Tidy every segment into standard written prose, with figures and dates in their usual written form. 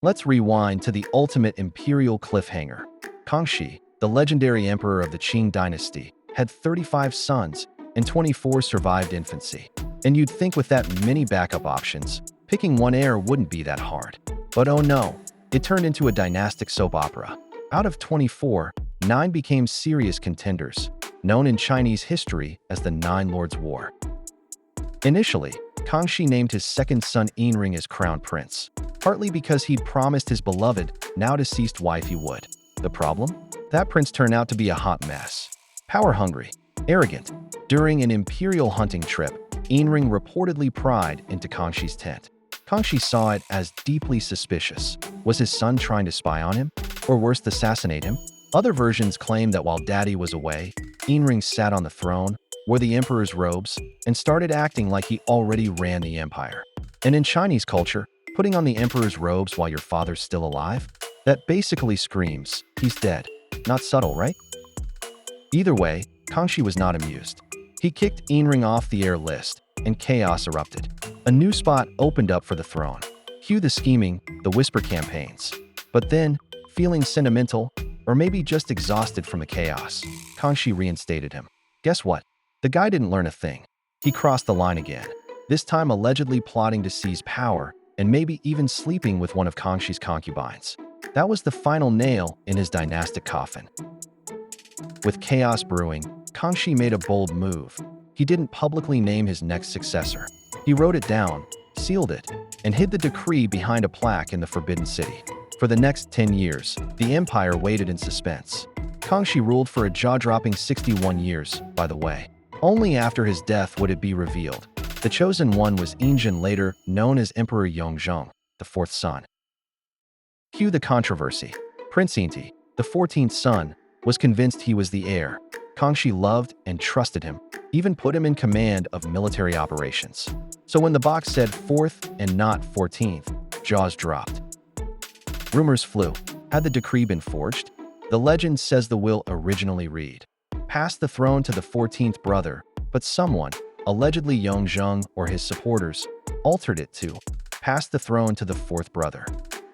Let's rewind to the ultimate imperial cliffhanger. Kangxi, the legendary emperor of the Qing dynasty, had 35 sons, and 24 survived infancy. And you'd think with that many backup options, picking one heir wouldn't be that hard. But oh no, it turned into a dynastic soap opera. Out of 24, 9 became serious contenders, known in Chinese history as the Nine Lords' War. Initially, Kangxi named his second son Yinring as crown prince, partly because he'd promised his beloved, now-deceased wife he would. The problem? That prince turned out to be a hot mess. Power-hungry, arrogant. During an imperial hunting trip, Yinring reportedly pried into Kangxi's tent. Kangxi saw it as deeply suspicious. Was his son trying to spy on him? Or worse, assassinate him? Other versions claim that while daddy was away, Yinring sat on the throne, wore the emperor's robes, and started acting like he already ran the empire. And in Chinese culture, putting on the emperor's robes while your father's still alive? That basically screams, he's dead. Not subtle, right? Either way, Kangxi was not amused. He kicked Yinring off the heir list, and chaos erupted. A new spot opened up for the throne. Cue the scheming, the whisper campaigns. But then, feeling sentimental, or maybe just exhausted from the chaos, Kangxi reinstated him. Guess what? The guy didn't learn a thing. He crossed the line again, this time allegedly plotting to seize power and maybe even sleeping with one of Kangxi's concubines. That was the final nail in his dynastic coffin. With chaos brewing, Kangxi made a bold move. He didn't publicly name his next successor. He wrote it down, sealed it, and hid the decree behind a plaque in the Forbidden City. For the next 10 years, the empire waited in suspense. Kangxi ruled for a jaw-dropping 61 years, by the way. Only after his death would it be revealed. The chosen one was Yinzhen, later known as Emperor Yongzheng, the fourth son. Cue the controversy. Prince Yinti, the 14th son, was convinced he was the heir. Kangxi loved and trusted him, even put him in command of military operations. So when the box said 4th and not 14th, jaws dropped. Rumors flew. Had the decree been forged? The legend says the will originally read, pass the throne to the 14th brother, but someone, allegedly Yongzheng or his supporters, altered it to pass the throne to the 4th brother.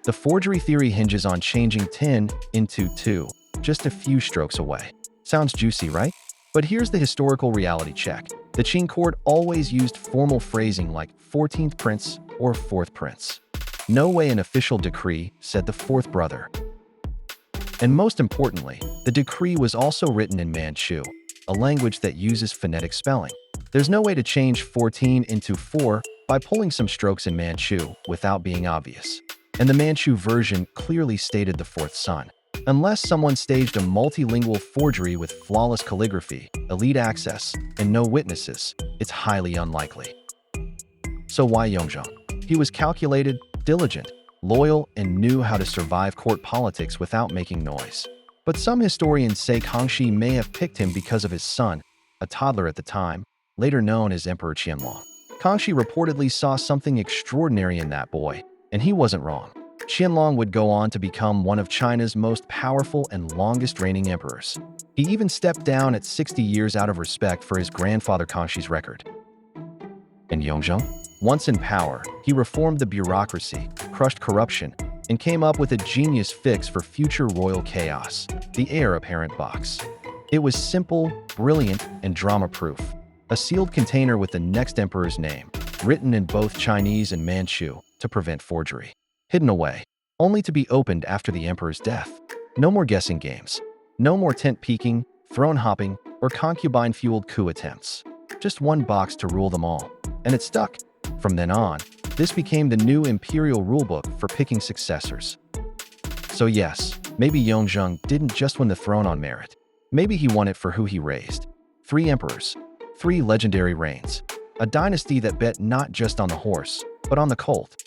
The forgery theory hinges on changing 10 into 2, just a few strokes away. Sounds juicy, right? But here's the historical reality check. The Qing court always used formal phrasing like 14th prince or 4th prince. No way an official decree said the 4th brother. And most importantly, the decree was also written in Manchu, a language that uses phonetic spelling. There's no way to change 14 into 4 by pulling some strokes in Manchu without being obvious. And the Manchu version clearly stated the 4th son. Unless someone staged a multilingual forgery with flawless calligraphy, elite access, and no witnesses, it's highly unlikely. So why Yongzheng? He was calculated, diligent, loyal, and knew how to survive court politics without making noise. But some historians say Kangxi may have picked him because of his son, a toddler at the time, later known as Emperor Qianlong. Kangxi reportedly saw something extraordinary in that boy, and he wasn't wrong. Qianlong would go on to become one of China's most powerful and longest-reigning emperors. He even stepped down at 60 years out of respect for his grandfather Kangxi's record. And Yongzheng? Once in power, he reformed the bureaucracy, crushed corruption, and came up with a genius fix for future royal chaos, the heir apparent box. It was simple, brilliant, and drama-proof. A sealed container with the next emperor's name, written in both Chinese and Manchu to prevent forgery. Hidden away, only to be opened after the emperor's death. No more guessing games. No more tent peeking, throne hopping, or concubine-fueled coup attempts. Just one box to rule them all. And it stuck. From then on, this became the new imperial rulebook for picking successors. So yes, maybe Yongzheng didn't just win the throne on merit. Maybe he won it for who he raised. 3 emperors, 3 legendary reigns. A dynasty that bet not just on the horse, but on the colt.